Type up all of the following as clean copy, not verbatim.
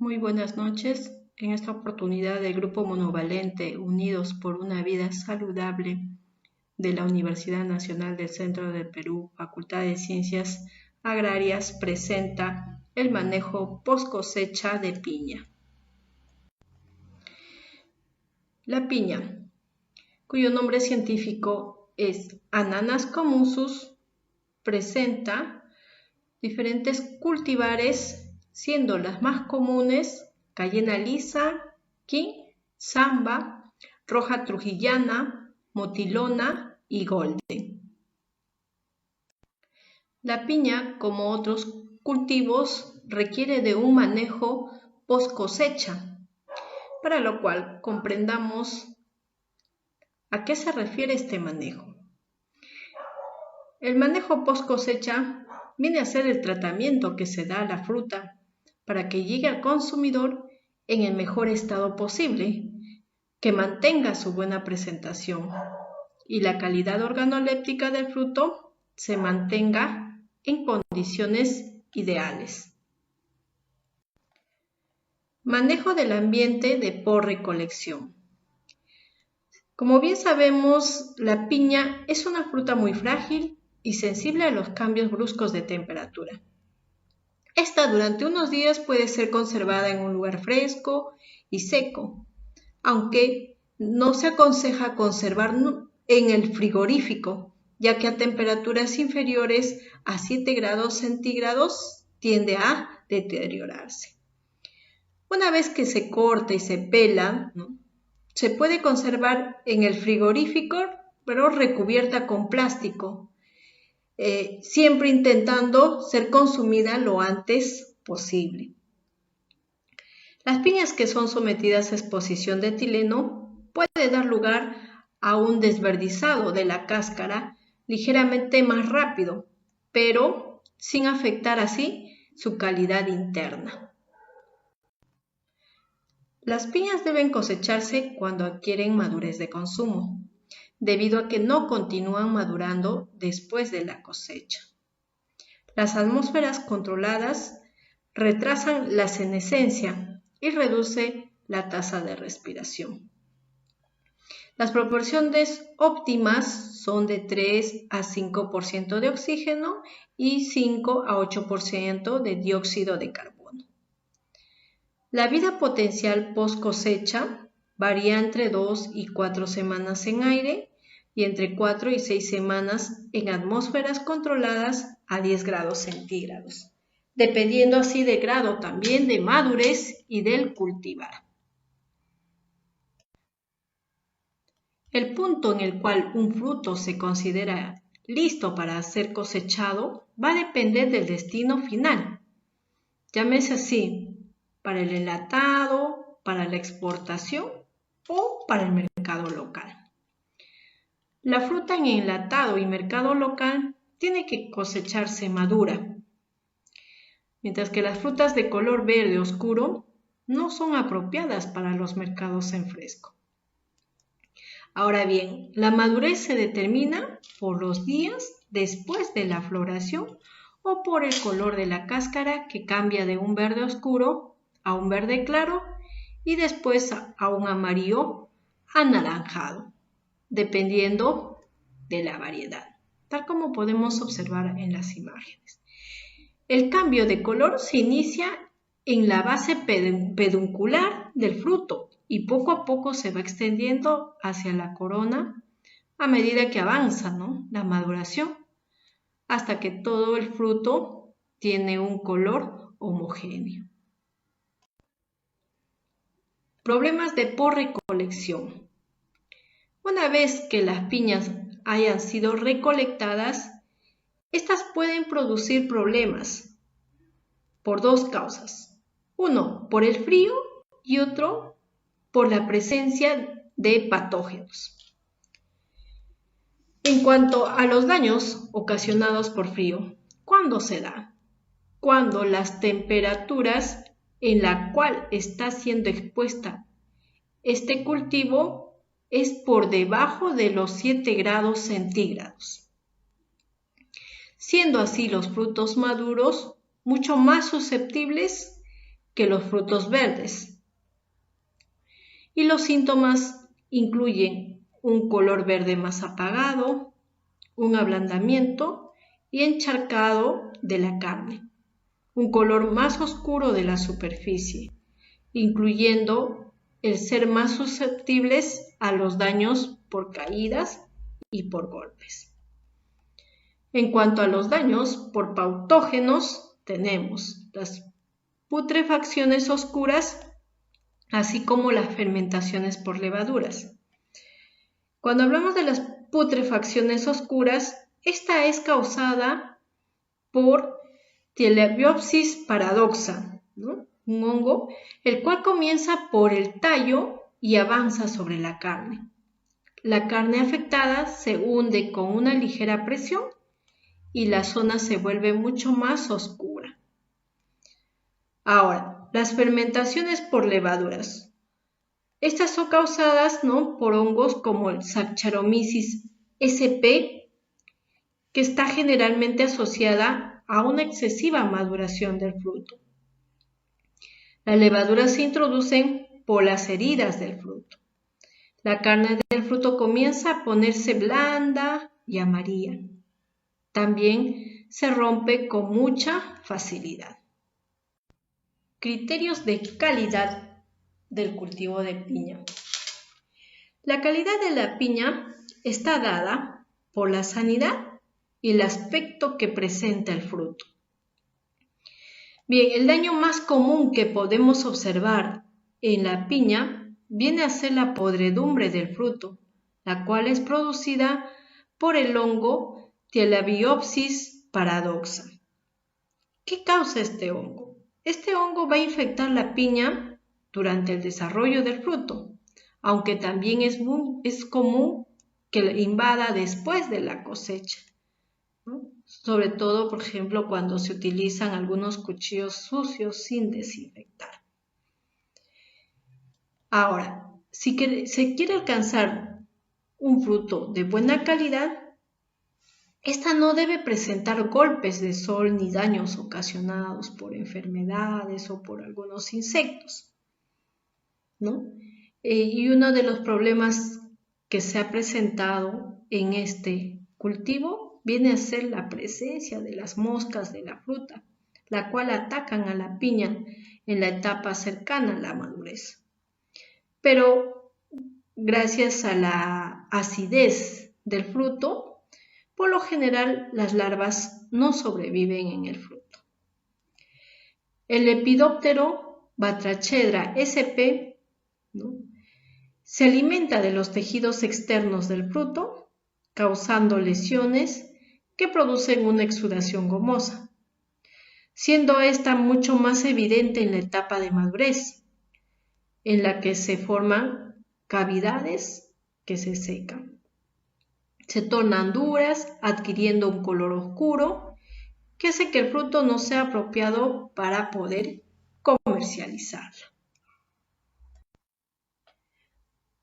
Muy buenas noches. En esta oportunidad el Grupo Monovalente Unidos por una Vida Saludable de la Universidad Nacional del Centro del Perú, Facultad de Ciencias Agrarias, presenta el manejo post cosecha de piña. La piña, cuyo nombre científico es Ananas commusus, presenta diferentes cultivares, siendo las más comunes cayena lisa, king, zamba, roja trujillana, motilona y golden. La piña, como otros cultivos, requiere de un manejo post cosecha, para lo cual comprendamos a qué se refiere este manejo. El manejo post cosecha viene a ser el tratamiento que se da a la fruta para que llegue al consumidor en el mejor estado posible, que mantenga su buena presentación y la calidad organoléptica del fruto se mantenga en condiciones ideales. Manejo del ambiente de por-recolección. Como bien sabemos, la piña es una fruta muy frágil y sensible a los cambios bruscos de temperatura. Esta durante unos días puede ser conservada en un lugar fresco y seco, aunque no se aconseja conservar en el frigorífico, ya que a temperaturas inferiores a 7 grados centígrados tiende a deteriorarse. Una vez que se corta y se pela, se puede conservar en el frigorífico, pero recubierta con plástico, siempre intentando ser consumida lo antes posible. Las piñas que son sometidas a exposición de etileno puede dar lugar a un desverdizado de la cáscara ligeramente más rápido, pero sin afectar así su calidad interna. Las piñas deben cosecharse cuando adquieren madurez de consumo, debido a que no continúan madurando después de la cosecha. Las atmósferas controladas retrasan la senescencia y reduce la tasa de respiración. Las proporciones óptimas son de 3 a 5% de oxígeno y 5 a 8% de dióxido de carbono. La vida potencial post cosecha varía entre 2 y 4 semanas en aire y entre 4 y 6 semanas en atmósferas controladas a 10 grados centígrados, dependiendo así del grado también de madurez y del cultivar. El punto en el cual un fruto se considera listo para ser cosechado va a depender del destino final, llámese así, para el enlatado, para la exportación o para el mercado local. La fruta en enlatado y mercado local tiene que cosecharse madura, mientras que las frutas de color verde oscuro no son apropiadas para los mercados en fresco. Ahora bien, la madurez se determina por los días después de la floración o por el color de la cáscara que cambia de un verde oscuro a un verde claro y después a un amarillo anaranjado, dependiendo de la variedad, tal como podemos observar en las imágenes. El cambio de color se inicia en la base peduncular del fruto y poco a poco se va extendiendo hacia la corona a medida que avanza, la maduración, hasta que todo el fruto tiene un color homogéneo. Problemas de por-recolección. Una vez que las piñas hayan sido recolectadas, estas pueden producir problemas por dos causas. Uno, por el frío y otro, por la presencia de patógenos. En cuanto a los daños ocasionados por frío, ¿cuándo se da? Cuando las temperaturas en la cual está siendo expuesta este cultivo es por debajo de los 7 grados centígrados, siendo así los frutos maduros mucho más susceptibles que los frutos verdes. Y los síntomas incluyen un color verde más apagado, un ablandamiento y encharcado de la carne, un color más oscuro de la superficie, incluyendo el ser más susceptibles a los daños por caídas y por golpes. En cuanto a los daños por pautógenos, tenemos las putrefacciones oscuras, así como las fermentaciones por levaduras. Cuando hablamos de las putrefacciones oscuras, esta es causada por Tilabiopsis paradoxa, ¿no? Un hongo, el cual comienza por el tallo y avanza sobre la carne. La carne afectada se hunde con una ligera presión y la zona se vuelve mucho más oscura. Ahora, las fermentaciones por levaduras. Estas son causadas, ¿no?, por hongos como el Saccharomyces sp, que está generalmente asociada a una excesiva maduración del fruto. Las levaduras se introducen por las heridas del fruto. La carne del fruto comienza a ponerse blanda y amarilla. También se rompe con mucha facilidad. Criterios de calidad del cultivo de piña. La calidad de la piña está dada por la sanidad y el aspecto que presenta el fruto. Bien, el daño más común que podemos observar en la piña viene a ser la podredumbre del fruto, la cual es producida por el hongo Tilabiopsis paradoxa. ¿Qué causa este hongo? Este hongo va a infectar la piña durante el desarrollo del fruto, aunque también es común que la invada después de la cosecha, ¿no? Sobre todo, por ejemplo, cuando se utilizan algunos cuchillos sucios sin desinfectar. Ahora, si se quiere alcanzar un fruto de buena calidad, esta no debe presentar golpes de sol ni daños ocasionados por enfermedades o por algunos insectos, ¿no? Y uno de los problemas que se ha presentado en este cultivo viene a ser la presencia de las moscas de la fruta, la cual atacan a la piña en la etapa cercana a la madurez. Pero gracias a la acidez del fruto, por lo general las larvas no sobreviven en el fruto. El Lepidoptero Batrachedra sp, ¿no?, se alimenta de los tejidos externos del fruto, causando lesiones que producen una exudación gomosa, siendo esta mucho más evidente en la etapa de madurez, en la que se forman cavidades que se secan. Se tornan duras, adquiriendo un color oscuro, que hace que el fruto no sea apropiado para poder comercializarlo.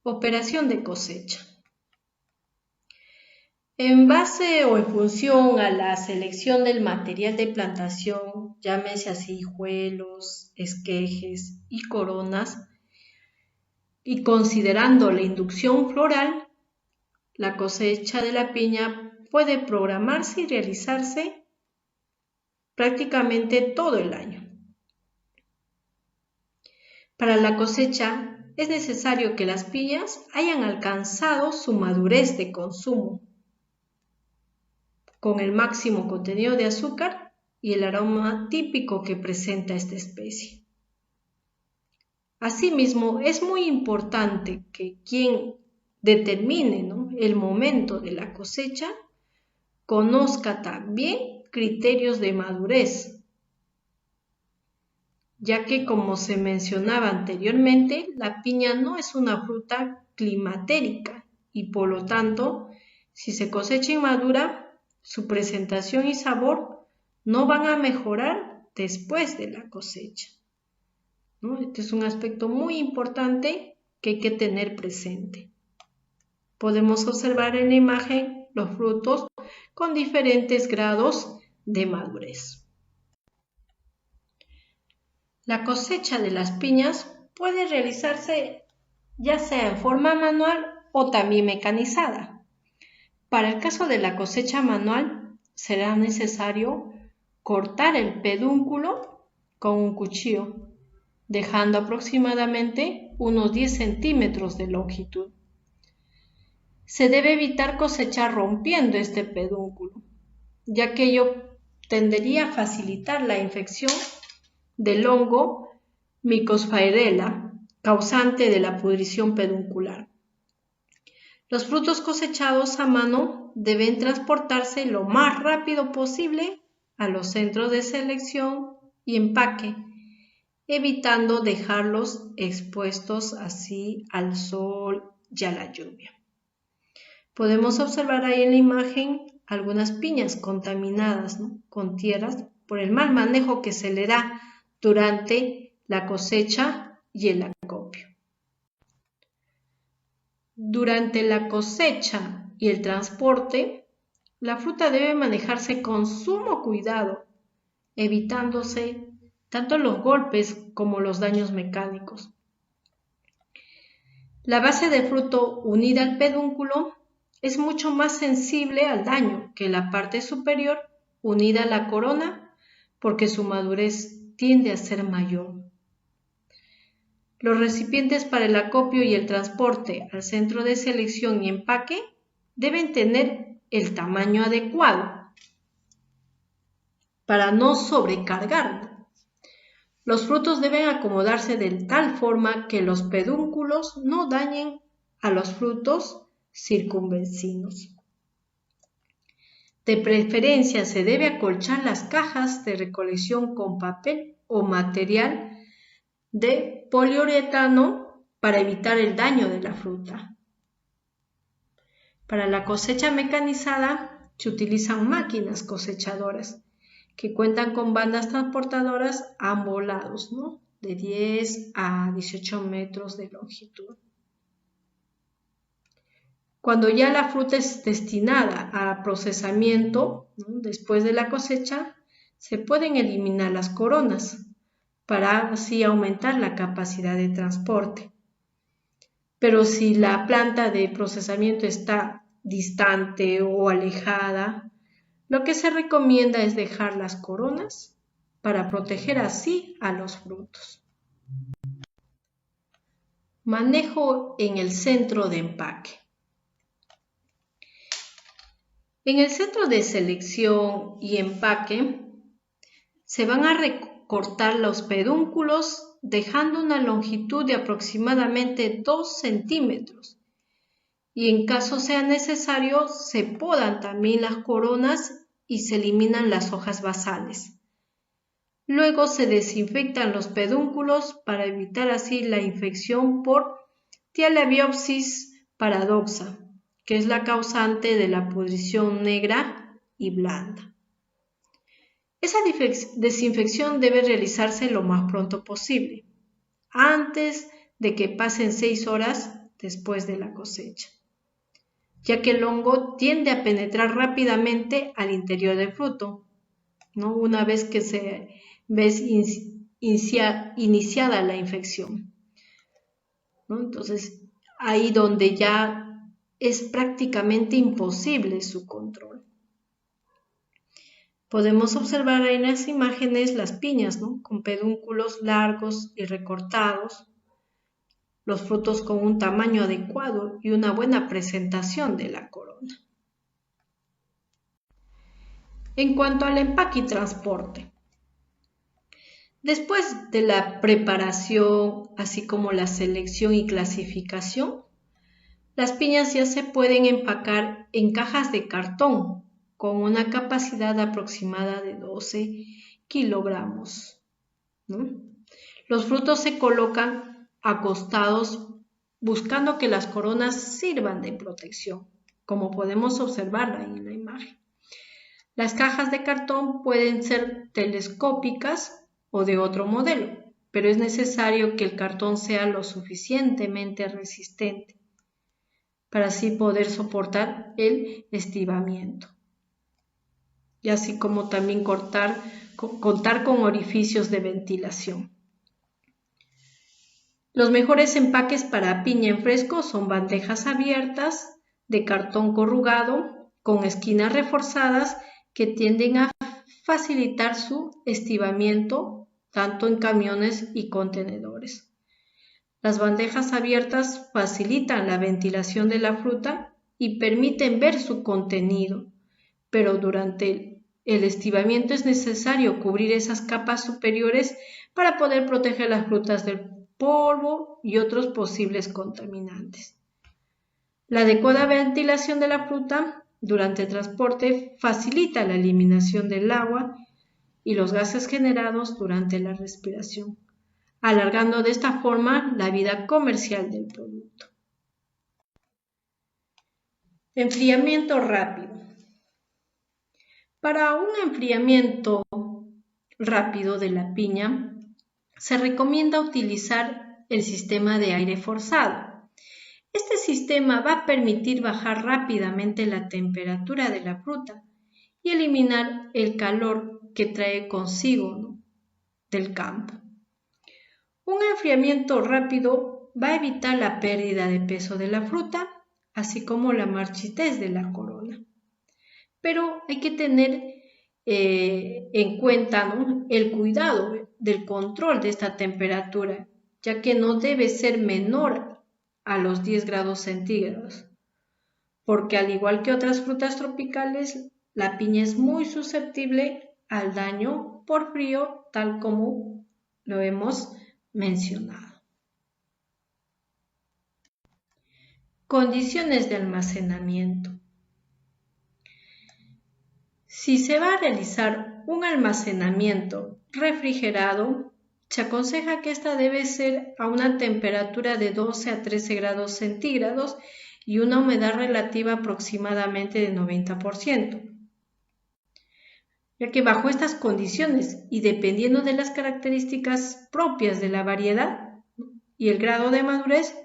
Operación de cosecha. En base o en función a la selección del material de plantación, llámese así hijuelos, esquejes y coronas, y considerando la inducción floral, la cosecha de la piña puede programarse y realizarse prácticamente todo el año. Para la cosecha es necesario que las piñas hayan alcanzado su madurez de consumo, con el máximo contenido de azúcar y el aroma típico que presenta esta especie. Asimismo, es muy importante que quien determine, ¿no?, el momento de la cosecha conozca también criterios de madurez, ya que, como se mencionaba anteriormente, la piña no es una fruta climatérica y por lo tanto, si se cosecha inmadura, su presentación y sabor no van a mejorar después de la cosecha, ¿no? Este es un aspecto muy importante que hay que tener presente. Podemos observar en la imagen los frutos con diferentes grados de madurez. La cosecha de las piñas puede realizarse ya sea en forma manual o también mecanizada. Para el caso de la cosecha manual, será necesario cortar el pedúnculo con un cuchillo, dejando aproximadamente unos 10 centímetros de longitud. Se debe evitar cosechar rompiendo este pedúnculo, ya que ello tendería a facilitar la infección del hongo Mycophaerella, causante de la pudrición peduncular. Los frutos cosechados a mano deben transportarse lo más rápido posible a los centros de selección y empaque, evitando dejarlos expuestos así al sol y a la lluvia. Podemos observar ahí en la imagen algunas piñas contaminadas, ¿no?, con tierras por el mal manejo que se le da durante la cosecha y el acopio. Durante la cosecha y el transporte, la fruta debe manejarse con sumo cuidado, evitándose tanto los golpes como los daños mecánicos. La base del fruto unida al pedúnculo es mucho más sensible al daño que la parte superior unida a la corona, porque su madurez tiende a ser mayor. Los recipientes para el acopio y el transporte al centro de selección y empaque deben tener el tamaño adecuado para no sobrecargarlo. Los frutos deben acomodarse de tal forma que los pedúnculos no dañen a los frutos circunvecinos. De preferencia se debe acolchar las cajas de recolección con papel o material de poliuretano para evitar el daño de la fruta. Para la cosecha mecanizada se utilizan máquinas cosechadoras que cuentan con bandas transportadoras a ambos lados, ¿no?, de 10 a 18 metros de longitud. Cuando ya la fruta es destinada a procesamiento, ¿no?, después de la cosecha, se pueden eliminar las coronas para así aumentar la capacidad de transporte. Pero si la planta de procesamiento está distante o alejada, lo que se recomienda es dejar las coronas para proteger así a los frutos. Manejo en el centro de empaque. En el centro de selección y empaque se van a recortar los pedúnculos dejando una longitud de aproximadamente 2 centímetros y en caso sea necesario se podan también las coronas y se eliminan las hojas basales. Luego se desinfectan los pedúnculos para evitar así la infección por Thialabiopsis paradoxa, que es la causante de la pudrición negra y blanda. Esa desinfección debe realizarse lo más pronto posible, antes de que pasen 6 horas después de la cosecha, ya que el hongo tiende a penetrar rápidamente al interior del fruto, ¿no?, una vez que se ve iniciada la infección, ¿no? Entonces, ahí donde ya es prácticamente imposible su control. Podemos observar ahí en las imágenes las piñas, ¿no?, con pedúnculos largos y recortados, los frutos con un tamaño adecuado y una buena presentación de la corona. En cuanto al empaque y transporte, después de la preparación, así como la selección y clasificación, las piñas ya se pueden empacar en cajas de cartón con una capacidad aproximada de 12 kilogramos, ¿no? Los frutos se colocan acostados buscando que las coronas sirvan de protección, como podemos observar ahí en la imagen. Las cajas de cartón pueden ser telescópicas o de otro modelo, pero es necesario que el cartón sea lo suficientemente resistente para así poder soportar el estivamiento. Y así como también contar con orificios de ventilación. Los mejores empaques para piña en fresco son bandejas abiertas de cartón corrugado con esquinas reforzadas que tienden a facilitar su estibamiento tanto en camiones y contenedores. Las bandejas abiertas facilitan la ventilación de la fruta y permiten ver su contenido, pero durante el estibamiento es necesario cubrir esas capas superiores para poder proteger las frutas del polvo y otros posibles contaminantes. La adecuada ventilación de la fruta durante el transporte facilita la eliminación del agua y los gases generados durante la respiración, alargando de esta forma la vida comercial del producto. Enfriamiento rápido. Para un enfriamiento rápido de la piña, se recomienda utilizar el sistema de aire forzado. Este sistema va a permitir bajar rápidamente la temperatura de la fruta y eliminar el calor que trae consigo del campo. Un enfriamiento rápido va a evitar la pérdida de peso de la fruta, así como la marchitez de la corona. Pero hay que tener en cuenta el cuidado del control de esta temperatura, ya que no debe ser menor a los 10 grados centígrados, porque al igual que otras frutas tropicales, la piña es muy susceptible al daño por frío, tal como lo hemos mencionado. Condiciones de almacenamiento. Si se va a realizar un almacenamiento refrigerado, se aconseja que esta debe ser a una temperatura de 12 a 13 grados centígrados y una humedad relativa aproximadamente de 90%. Ya que bajo estas condiciones y dependiendo de las características propias de la variedad y el grado de madurez,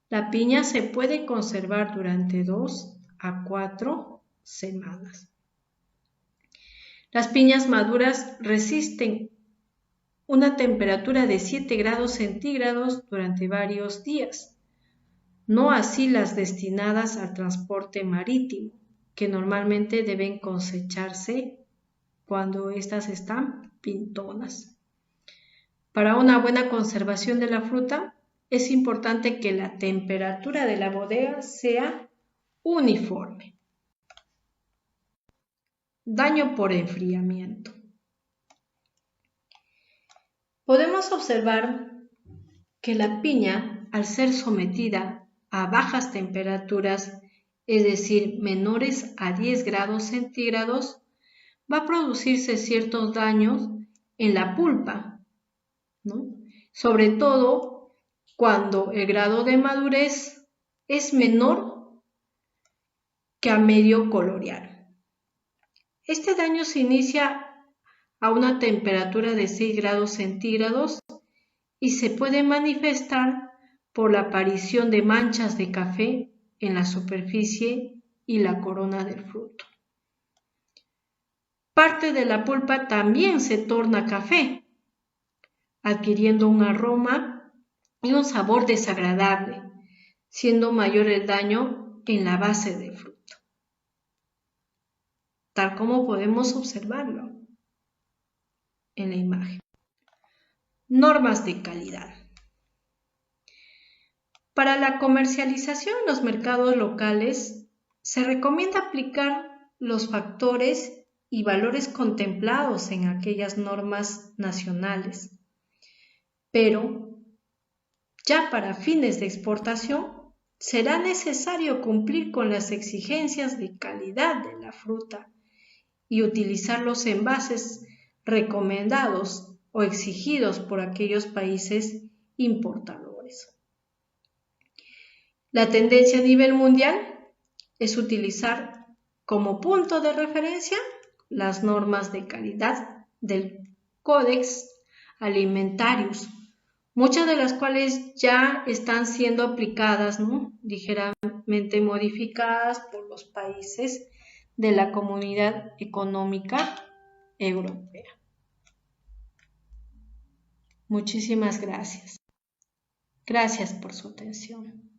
la piña se puede conservar durante 2 a 4 semanas. Las piñas maduras resisten una temperatura de 7 grados centígrados durante varios días, no así las destinadas al transporte marítimo, que normalmente deben cosecharse cuando éstas están pintonas. Para una buena conservación de la fruta, es importante que la temperatura de la bodega sea uniforme. Daño por enfriamiento. Podemos observar que la piña, al ser sometida a bajas temperaturas, es decir, menores a 10 grados centígrados, va a producirse ciertos daños en la pulpa, ¿no? Sobre todo cuando el grado de madurez es menor que a medio colorear. Este daño se inicia a una temperatura de 6 grados centígrados y se puede manifestar por la aparición de manchas de café en la superficie y la corona del fruto. Parte de la pulpa también se torna café, adquiriendo un aroma y un sabor desagradable, siendo mayor el daño en la base del fruto, tal como podemos observarlo en la imagen. Normas de calidad. Para la comercialización en los mercados locales, se recomienda aplicar los factores y valores contemplados en aquellas normas nacionales. Pero, ya para fines de exportación, será necesario cumplir con las exigencias de calidad de la fruta y utilizar los envases recomendados o exigidos por aquellos países importadores. La tendencia a nivel mundial es utilizar como punto de referencia las normas de calidad del Codex Alimentarius, muchas de las cuales ya están siendo aplicadas, ligeramente modificadas por los países de la Comunidad Económica Europea. Muchísimas gracias. Gracias por su atención.